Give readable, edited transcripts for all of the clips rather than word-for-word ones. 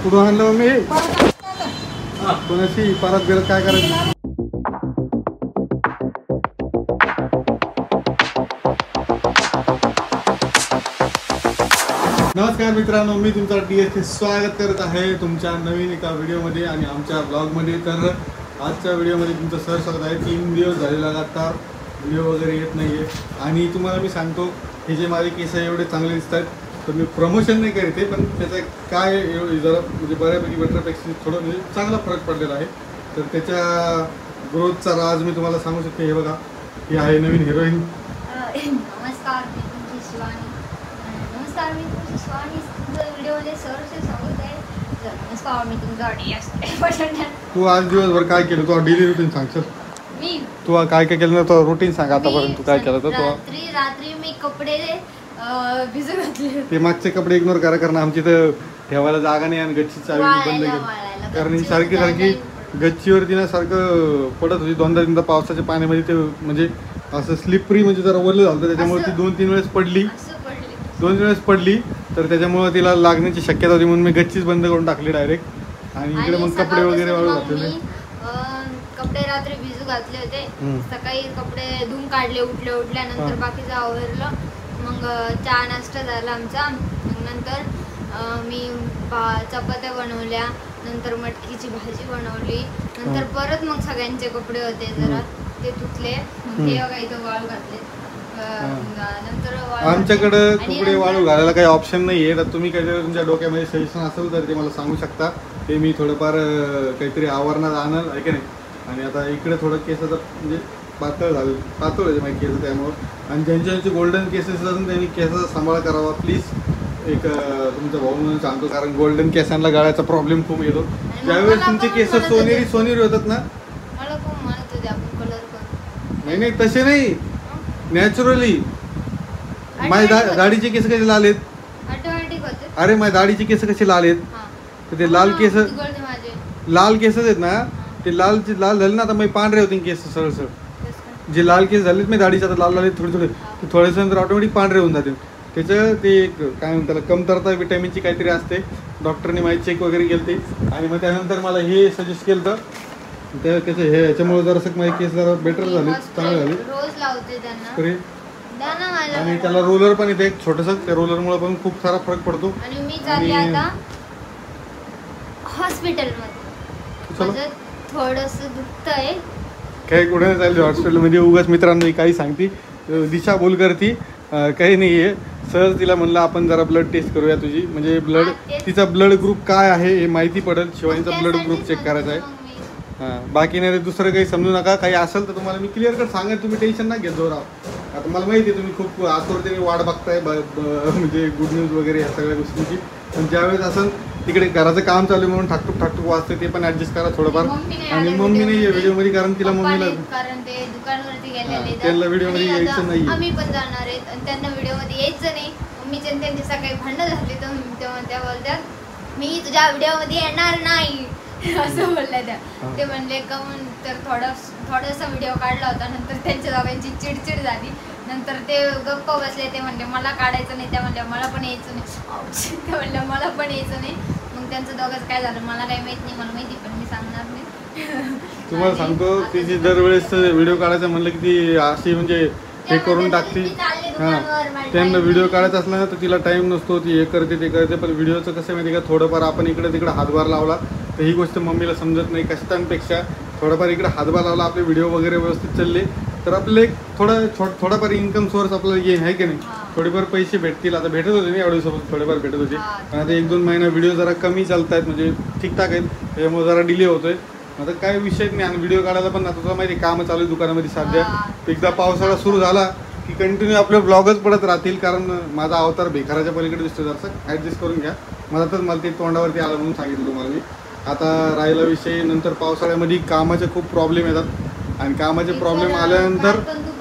कुठून आणलं मी कोणाशी परत गेलं काय करायचं. नमस्कार मित्रांनो, मी तुमचा DST स्वागत करत आहे तुमच्या नवीन एका व्हिडिओमध्ये आणि आमच्या ब्लॉगमध्ये. तर आजच्या व्हिडिओमध्ये तुमचं सहर्ष स्वागत आहे. 3 दिवस झाले लगातार व्हिडिओ वगैरे येत नाही आहे आणि तुम्हाला मी सांगतो, हे जे माझे केस एवढे चांगले दिसत आहेत तर मी प्रमोशन नाही करते, पण त्याचा काय जरा म्हणजे बऱ्यापैकी बेटरपेक्षा थोडं म्हणजे चांगला फरक पडलेला आहे. तर त्याच्या ग्रोथचा राज मी तुम्हाला सांगू शकते. हे बघा, ही आहे नवीन हिरोईन. नमस्कार, मी तुमची शिवानी. नमस्कार, मी तुमची शिवानी. तुमच्या व्हिडिओमध्ये सहर्ष स्वागत आहे. नमस्कार, मी तुमचा DST. तू आज दिवसभर काय केलं? तू डेली रुटीन सांग. चल, मी तू काय काय केलं ना, तो रुटीन सांग. आतापर्यंत तू काय केलं? तर रात्री मी कपडे भिजू घातले. ते मागचे कपडे इग्नोर करा, कारण आमची तर ठेवायला जागा नाही आणि गच्ची चावी बंद केली. कारण ही सारखी गच्चीवरती ना सारखं पडत होती. दोनदा पावसाच्या पाण्यामध्ये ते म्हणजे असं स्लिपरी म्हणजे जरा ओरलं झालं, त्याच्यामुळे ती 2-3 वेळेस पडली. 2 वेळेस पडली तर त्याच्यामुळे तिला लागण्याची शक्यता होती, म्हणून मी गच्चीच बंद करून टाकली डायरेक्ट. आणि इकडे मग कपडे वगैरे वाळू घातलेले. कपडे रात्री भिजू घातले होते. सकाळी कपडे धुवून काढले उठल्यानंतर बाकीचं आवरलं. मग चहा नाश्ता झाला आमचा. नंतर मी चपात्या बनवल्या, नंतर मटकीची भाजी बनवली. नंतर परत मग सगळ्यांचे कपडे होते जरा ते धुतले. हे बघा इथं वाळू घातले. आमच्याकडे कपडे वाळू घालायला काही ऑप्शन नाही आहे. तर तुम्ही काहीतरी तुमच्या डोक्यामध्ये सजेशन असेल तर ते मला सांगू शकता. ते मी थोडंफार काहीतरी आवरणात आणल आहे की नाही. आणि आता इकडे थोडं केसाचं म्हणजे पातळ होते माझे केस, त्यामुळं. आणि ज्यांचे गोल्डन केसेस असून त्यांनी केसाचा सांभाळ करावा प्लीज. एक तुमचा भाऊ म्हणून सांगतो, कारण गोल्डन केसांना गळ्याचा प्रॉब्लेम खूप येतो. ज्यावेळेस तुमचे केस सोनेरी होतात ना, नाही तसे नाही, नॅचरली. माझ्या दाढीचे केस कसे लाल आहेत? अरे माझ्या दाढीचे केस कसे लाल आहेत? तर ते लाल केस आहेत ना, ते लाल झाले ना. आता मी पांढरे होते केस सरळ. जे लाल केस झालेत मी दाढीचे, आता लाल झाले थोडे थोडेसे नंतर ऑटोमॅटिक पांढरे होऊन जाते. त्याचं ते काय म्हणतात त्याला, कमतरता विटॅमिनची काहीतरी असते. डॉक्टरने माझी चेक वगैरे केली आणि मग त्यानंतर मला हे सजेस्ट केलं तर त्या कसं हे याच्यामुळे जरासं माझे केस जरा बेटर झाले, चांगले झाले. रोज लावते त्यांना. आणि त्याला रोलर पण येते एक छोटंसं, त्या रोलरमुळे पण खूप सारा फरक पडतो. आणि मी चालले आता हॉस्पिटलमध्ये. थोडंसं दुखतंय. काही कुठे नाही चालली हॉस्पिटलमध्ये. उगाच मित्रांनो काही सांगती, दिशा बोल करती. काही नाही आहे. सहज तिला म्हणलं आपण जरा ब्लड टेस्ट करूया तुझी, म्हणजे तिचा ब्लड ग्रुप काय आहे हे माहिती पडेल. शिवानीचा ब्लड ग्रुप चेक करायचा आहे. हां, बाकी नाही दुसरं काही समजू नका. काही असेल तर तुम्हाला मी क्लिअर कट सांगेल, तुम्ही टेन्शन ना घेत जाऊ. आता मला माहिती आहे तुम्ही खूप आतुरतेने वाट बघताय म्हणजे गुड न्यूज वगैरे या सगळ्या गोष्टींची. पण ज्यावेळेस असं तिकडे घराचं काम चालू आहे म्हणून ठाकटूक वाचते, ते पण ऍडजस्ट करा थोडंफार. आणि मम्मी नाही आहे व्हिडिओमध्ये, कारण तिला मम्मीला त्यांना व्हिडिओमध्ये यायचं नाही. आम्ही पण जाणार आहेत आणि त्यांना व्हिडिओमध्ये यायचं नाही. मम्मीचे त्यांची सकाळी भांडणं झाली तर तेव्हा त्या बोलतात मी तुझ्या व्हिडिओमध्ये येणार नाही असं बोलल्या त्या. ते म्हणले काहून, तर थोडासा व्हिडिओ काढला होता. नंतर त्यांच्या दोघांची चिडचिड झाली. नंतर ते गप्प बसले. ते म्हणले मला काढायचं नाही. त्या म्हणल्या मला पण यायचं नाही. ते म्हणल्या मला पण यायचं नाही. मग त्यांचं दोघंच काय झालं मला काही माहित नाही. मला माहिती पण मी सांगणार नाही. तुम्हाला सांगतो, तिची दरवेळेस व्हिडिओ काढायचं म्हणलं की ती अशी म्हणजे हे करून टाकते. हां, त्यांना व्हिडिओ काढायचा असला ना तर तिला टाईम नसतो. ती हे करते ते करते. पण व्हिडिओचं कसं माहिती का, थोडंफार आपण इकडे तिकडे हातभार लावला तर ही गोष्ट मम्मीला समजत नाही. कष्टांपेक्षा थोडाफार इकडे हातभार लावला, आपले व्हिडिओ वगैरे व्यवस्थित चालले तर आपलं एक थोडाफार इन्कम सोर्स आपल्याला ये आहे की नाही. थोडेफार पैसे भेटतील. आता भेटत होते नाही एवढे सोबत, थोडेफार भेटत होते. पण आता 1-2 महिना व्हिडिओ जरा कमी चालत आहेत, म्हणजे ठीकठाक आहेत. त्याच्यामुळे जरा डिले होतोय. आता काय विषयच नाही. आणि व्हिडिओ काढायला पण आता तुला माहिती कामं चालू आहे दुकानामध्ये सध्या. एकदा पावसाळा सुरू झाला की कंटिन्यू आपले ब्लॉगच पडत राहतील, कारण माझा अवतार भिकाराच्या पलीकडे दिसतो. जरासं ॲडजस्ट करून घ्या. मला ते तोंडावरती आलं म्हणून सांगितलं तुम्हाला मी. आता राहिला विषय, नंतर पावसाळ्यामध्ये कामाचे खूप प्रॉब्लेम येतात. आणि कामाचे प्रॉब्लेम आल्यानंतर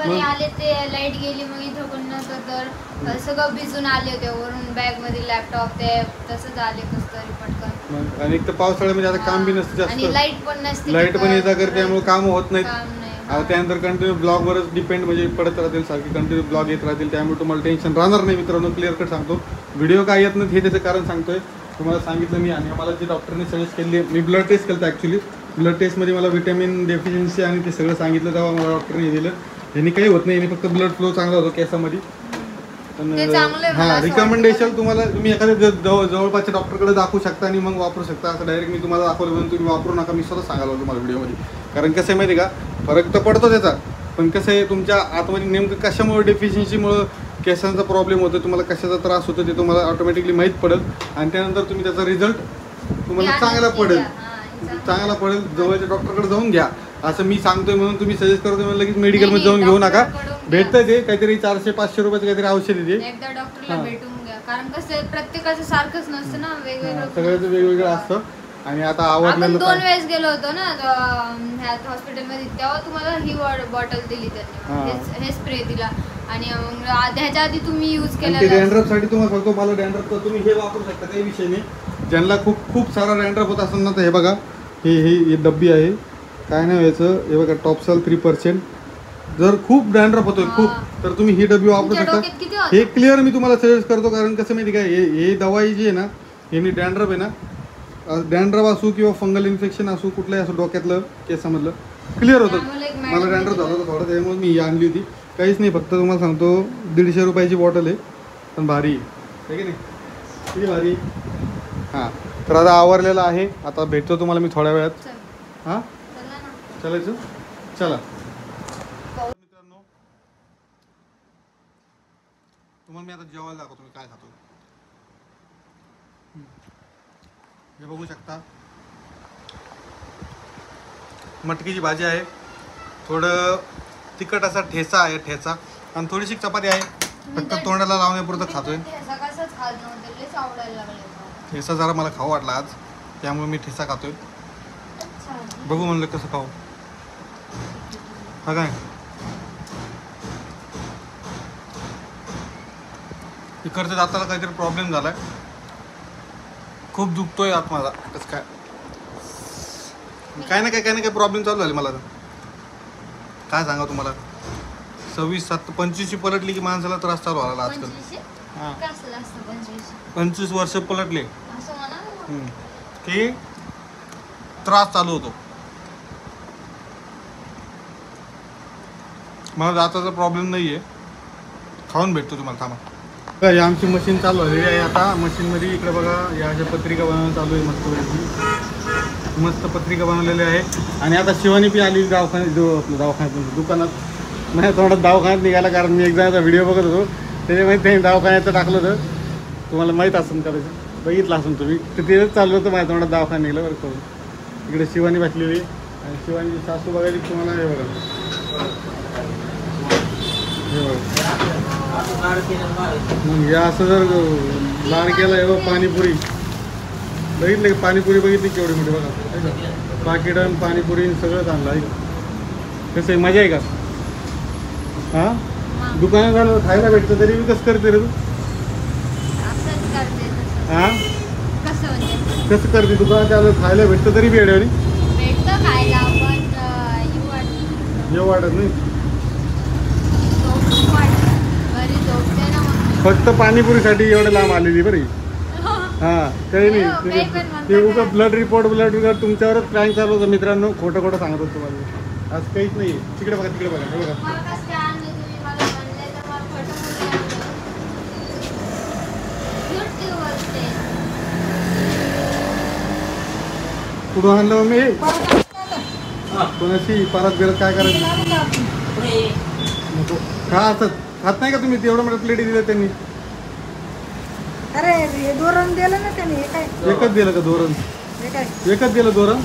आले ते लाईट गेली. मग इथं पण नव्हतं तर सगळं भिजून आले होते वरून. बॅगमध्ये लॅपटॉप ते तसंच आले कसं तरी पटकन. आणि एक तर पावसाळ्यामध्ये आता काम बी नसतं जास्त. लाईट पण नसते. लाईट पण येता करते, त्यामुळे काम होत नाहीत. आता त्यानंतर कंटिन्यू ब्लॉगवरच डिपेंड म्हणजे पडत राहतील, सारखी कंटिन्यू ब्लॉग येत राहतील, त्यामुळे तुम्हाला टेन्शन राहणार नाही मित्रांनो. क्लिअर कट सांगतो, व्हिडिओ काय येत नाही हे त्याचं कारण सांगतोय तुम्हाला. सांगितलं मी, आणि मला जे डॉक्टरने सजेस्ट केली, मी ब्लड टेस्ट केलं ॲक्च्युली. ब्लड टेस्टमध्ये मला व्हिटॅमिन डेफिशियन्सी आणि ते सगळं सांगितलं, तेव्हा मला डॉक्टरने दिलं. यांनी काही होत नाही, यांनी फक्त ब्लड फ्लो चांगला होतो केसामध्ये. पण हां, रिकमेंडेशन तुम्हाला तुम्ही एखाद्या जवळपासच्या डॉक्टरकडे दाखवू शकता आणि मग वापरू शकता. असं डायरेक्ट मी तुम्हाला दाखवलं म्हणून तुम्ही वापरू नका, मी स्वतः सांगायला तुम्हाला व्हिडिओमध्ये. कारण कसं आहे माहिती आहे का, फरक तर पडतो त्याचा, पण कसं आहे तुमच्या आतमध्ये नेमकं कशामुळे डेफिशियन्सीमुळं केसांचा प्रॉब्लेम होतो, तुम्हाला कशाचा त्रास होतो ते तुम्हाला ऑटोमॅटिकली माहीत पडेल. आणि त्यानंतर तुम्ही त्याचा रिझल्ट तुम्हाला चांगला पडेल. जवळच्या डॉक्टरकडे जाऊन घ्या असं मी सांगतोय, म्हणून तुम्ही सजेस्ट करतोय म्हणजे लगेच मेडिकलमध्ये जाऊन घेऊ नका. भेटतं ते काहीतरी 400-500 रुपयाचं काहीतरी औषध येते, एकदा डॉक्टरला भेटून घ्या. कारण कसं प्रत्येकाचं सारखंच नसतं ना, वेगवेगळं सगळ्याचं वेगवेगळं असतं. आणि आता आवडलेलं 2 वेळेस गेलो होतो ना हॉस्पिटलमध्ये, तेव्हा तुम्हाला ही बॉटल दिली त्यांनी, हे स्प्रे दिला. आणि ह्याच्या आधी तुम्ही यूज केलं डॅन्ड्रफसाठी तुम्हाला सांगतो, मला डॅन्ड्रफ तर तुम्ही हे वापरू शकता, काही विषय नाही. ज्यांना खूप सारा डॅन्ड्रफ होत असेल ना, तर हे बघा, हे डब्बी आहे, काय नाव याचं, हे बघा टॉपसल 3%. जर खूप डॅन्ड्रफ होतोय खूप, तर तुम्ही ही डब्बी वापरू शकता. हे क्लिअर मी तुम्हाला सजेस्ट करतो, कारण कसं माहिती काय, हे दवाई जी आहे ना, हे डॅन्ड्रफ आहे ना, डॅन्ड्रफ असू किंवा फंगल इन्फेक्शन असू, कुठलंही असू डोक्यातलं केसामधलं क्लिअर होतं. मला डॅन्ड्रफ झालं होतं थोडं, त्यामुळे मी आणली होती. काहीच नाही, फक्त तुम्हाला सांगतो 150 रुपयाची बॉटल आहे, पण भारी आहे की नाही, किती भारी. हां, तर आता आवरलेलं आहे, आता भेटतो तुम्हाला मी थोड्या वेळात. हां, चालायचं, चला मित्रांनो. तुम्हाला मी आता जेवायला दाखवतो मी काय खातो. हे बघू शकता, मटकीची भाजी आहे, थोडं तिखट असा ठेचा आहे, ठेचा, आणि थोडीशी चपाती आहे. फक्त तोंडाला लावण्यापुरतं खातोय. ठेचा जरा मला खाऊ वाटला आज, त्यामुळे मी ठेचा खातोय. बघू म्हणलं कसं खाऊ. हा काय, इकडच्या दाताला काहीतरी प्रॉब्लेम झालाय, खूप दुखतोय आत माझा. कसं काय ना काय प्रॉब्लेम चालू झाले मला. काय सांगा तुम्हाला, 26-25 पलटली की माणसाला त्रास चालू व्हायला आजकाल. हां, 25 वर्ष पलटले की त्रास चालू होतो. मला दाताचा प्रॉब्लेम नाही आहे, खाऊन भेटतो तुम्हाला. थांबा, ही आमची मशीन चालू झालेली आहे. आता मशीनमध्ये इकडे बघा, या अशा पत्रिका बनवणं चालू आहे, मस्त पत्रिका बनवलेल्या आहे. आणि आता शिवानी पी आली दवाखान्यात दुकानात, नाही थोडं दवाखान्यात निघाला, कारण मी एकदा व्हिडिओ बघत होतो, त्याच्यामध्ये त्यांनी दवाखान्याचं टाकलं होतं, तुम्हाला माहीत असेल का, त्याचं बघितलं असेल तुम्ही, तर तेच चाललं होतं माझ्या तोंडात दवाखान्यात निघालं बरं करून. इकडे शिवानी बसलेली, आणि शिवानीची सासू बघायची तुम्हाला. हे बघा, मग या असं जर लाड केला आहे पाणीपुरी, बघितलं की पाणीपुरी बघितली केवढी मोठी बघा, पाकिट आणि पाणीपुरी सगळंच आणलं आहे. कसं आहे, मजा आहे का? हां, दुकानात झालं खायला भेटतं तरी मी कसं करते रे तू? हां, कसं करते, दुकानात आलं खायला भेटतं तरी वेळेवर जेव वाटत नाही. फक्त पाणीपुरीसाठी एवढं लांब आलेली बरी. हां, काही नाही, ते उगं ब्लड रिपोर्ट तुमच्यावरच प्लॅन चालू होतं मित्रांनो. खोटं सांगत होतो तुम्हाला, आज काहीच नाही. तिकडे बघा, तिकडे बघा, हे बघा, कुठून आणलं मी कोणाशी परत गेलं काय करायचं. का असं खात नाही का तुम्ही? तेवढं मोठं प्लेट दिलं त्यांनी. अरे धोरण दिलं ना त्यांनी, एकच दिलं का धोरण? एकच दिलं धोरण,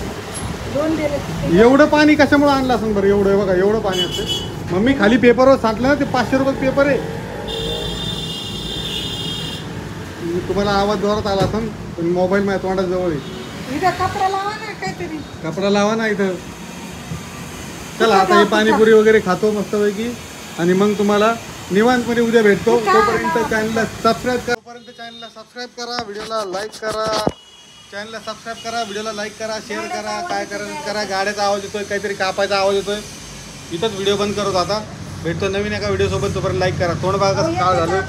2 दिले. एवढं पाणी कशामुळे आणलं असं बरं? एवढं बघा, एवढं पाणी असतं. मग मी खाली पेपरवर सांगलं ना, ते 500 रुपये पेपर आहे. तुम्हाला आवाज जोरात आला असं, पण मोबाईल माझ्या तोंडात जवळ आहे. इथं कपडा लावा ना, काहीतरी कपडा लावा ना इथं. चला आता हे पाणीपुरी वगैरे खातो मस्तपैकी, आणि मग तुम्हाला निवांतमध्ये उद्या भेटतो. तोपर्यंत चॅनलला सबस्क्राईब करा, व्हिडिओला लाईक करा, चॅनलला सबस्क्राईब करा, व्हिडिओला लाईक करा, शेअर करा, काय करा. गाड्याचा आवाज येतोय, काहीतरी कापायचा आवाज येतोय, इथंच व्हिडिओ बंद करतो आता. भेटतो नवीन एका व्हिडिओसोबत. तोपर्यंत लाईक करा. तोंड बघा कसं काळ झालं.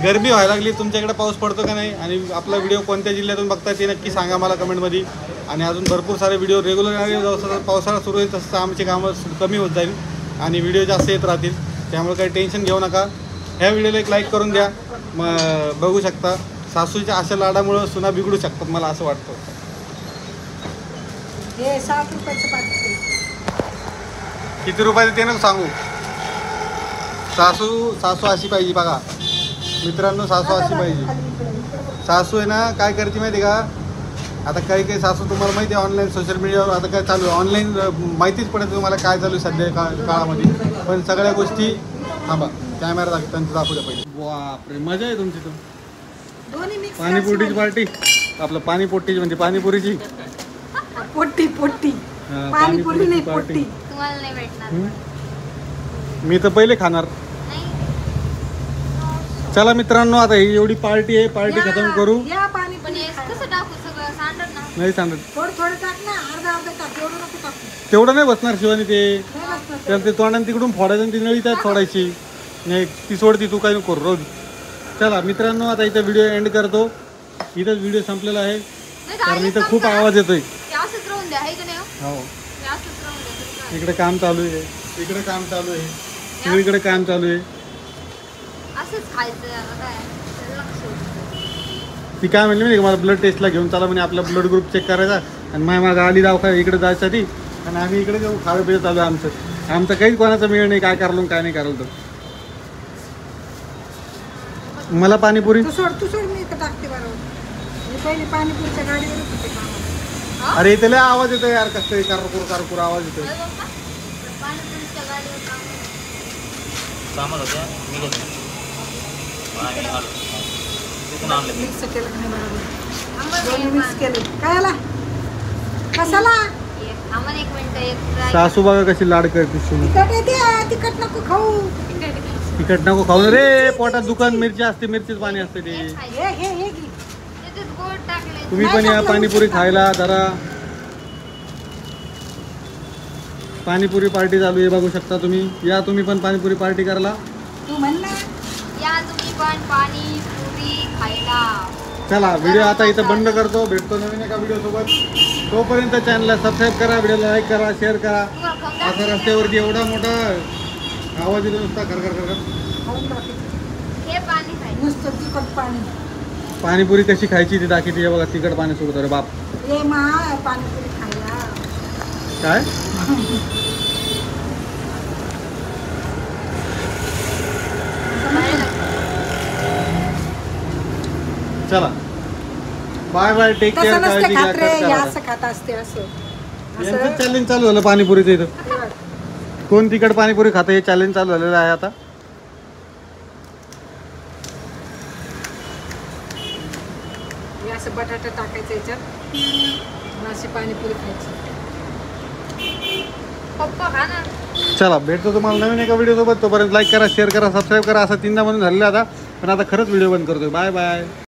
गरमी व्हायला लागली. तुमच्याकडे पाऊस पडतो का नाही आणि आपला व्हिडिओ कोणत्या जिल्ह्यातून बघताय ते नक्की सांगा मला कमेंटमध्ये. आणि अजून भरपूर सारे व्हिडिओ रेग्युलर जसं पावसाळा सुरू होईल तसं आमची कामं कमी होत जाईल आणि व्हिडिओ जास्त येत राहतील. त्यामुळे काही टेन्शन घेऊ नका. ह्या व्हिडिओला एक लाईक करून द्या. मग बघू शकता सासूच्या अशा लाडामुळं सुना बिघडू शकतात मला असं वाटतं. हे 7 रुपयाचं पाकिट आहे. किती रुपयाचं ते नको सांगू. सासू अशी पाहिजे बघा मित्रांनो. सासू अशी पाहिजे. सासू आहे ना काय करते माहिती का. आता काही सासू तुम्हाला माहिती आहे ऑनलाईन सोशल मीडियावर आता काय चालू आहे. ऑनलाईन माहितीच पडत तुम्हाला काय चालू आहे सध्या काळामध्ये. पण सगळ्या गोष्टी थांबा कॅमेरा त्यांचं दाखवू द्या पहिले. बापरे मजा आहे तुमची. दोन्ही मिक्स पाणीपुरीची पार्टी. आपलं पाणीपोट्टीची म्हणजे पाणीपुरीची पोट्टी हा, पाणीपुरी नाही पार्टी. पोट्टी. तुम्हाला नाही भेटणार. मी तर पहिले खाणार. नाही चला मित्रांनो आता ही एवढी पार्टी आहे. पार्टी खतम करू. या पण पाणीपुरी हे खायला. कसं टाकू सगळं सांडत ना. नाही सांगत. थोडं टाक ना. अर्धा टाक. एवढं नको टाकू. तेवढं नाही बसणार शिवानी ते. नाही बसणार. त्याला ते तोंडाने तिकडून फोडायचं आणि ती नळी त्यात सोडायची. नाही ती सोडती तू काही नको रोज. चला मित्रांनो आता इथं व्हिडिओ एंड करतो. इथंच व्हिडिओ संपलेला आहे नाही कारण झालं इथं काम खूप करा. आवाज येतोय. ते असंच राहून द्या आहे का नाही हो? हो ते असंच राहून द्या. तुम्ही काय? इकडे काम चालू आहे. इकडे काम चालू आहे. सगळीकडे काम चालू आहे. असंच खायचं आता काय त्याला लक्ष होतं. ती काय म्हणली माहिती का मला ब्लड टेस्टला घेऊन चला म्हणे. आपला ब्लड ग्रुप चेक करायचा आणि माझ्या मागं आली दवाखान्यात इकडे जायसाठी आणि आम्ही इकडे जाऊ खावे पिळत चालू आहे आमचं काहीच कोणाचा मिळ नाही काय करलो काय नाही करलो. तर मला पाणीपुरी. तू सोड मी इथं टाकते बरोबर. मी पहिले पाणीपुरीच्या गाडीवरच होते कामाला. अरे इथे लय आवाज येतो यार. कसं तरी कारकुर आवाज येतोय. होय पप्पा? पाणीपुरीच्या गाडीवर काम करतो. सामान होतं मी घेतलं आणि आलो तिथून आणलं मी. मिक्स केलं का नाही बरोबर. आम्हाला दोन्ही एक मिक्स केले. कायला कशाला आम्हाला 1 मिनिट एक fry. सासू बघा कशी लाड करते सुन. तिखट येते. तिखट नको खाऊ. तिखट नको खाऊन रे. पोटात दुकान मिरची असते. मिरचीच पाणी असते ते. हेच खायचं. हे घे. त्याच्यात गोड टाकले. तुम्ही पण या पाणीपुरी खायला जरा. पाणीपुरी पार्टी चालू आहे बघू शकता तुम्ही. या तुम्ही पण पाणीपुरी पार्टी करायला. तू म्हण ना. या तुम्ही पण पाणीपुरी खायला. चला व्हिडिओ आता इथं बंद करतो. भेटतो नवीन एका व्हिडिओ सोबत. तोपर्यंत चॅनलला सबस्क्राईब करा. व्हिडिओला लाईक करा. शेअर करा. तुम्हाला खाऊन आता दाखवते. रस्त्यावरती एवढा मोठा आवाज येतो नुसता खरखर खाऊन दाखव. हे पाणी खायचं. नुसतं तिखट पाणी. पाणीपुरी कशी खायची ती दाखवते. हे बघा तिखट पाणी सुटतं रे बाप. ये मा पाणीपुरी खायला. काय चला बाय बाय. Take care. तसं नसते काळजी खात रे. घ्या. हे असं खात असते असं. यांचं चॅलेंज चालू झालं पाणीपुरीचं इथं. हे बघ. कोण तिखट पाणीपुरी खातं हे चॅलेंज चालू झालेलं आहे आता. हे असं बटाटा टाकायचं याच्यात. अशी पाणीपुरी खायची. पप्पा खा ना. चला भेटतो तुम्हाला नवीन एका व्हिडिओ सोबत. तोपर्यंत लाईक करा शेअर करा सबस्क्राईब करा. असं 3दा म्हणून झालेलं आता. पण आता खरंच व्हिडिओ बंद करतोय. Bye bye.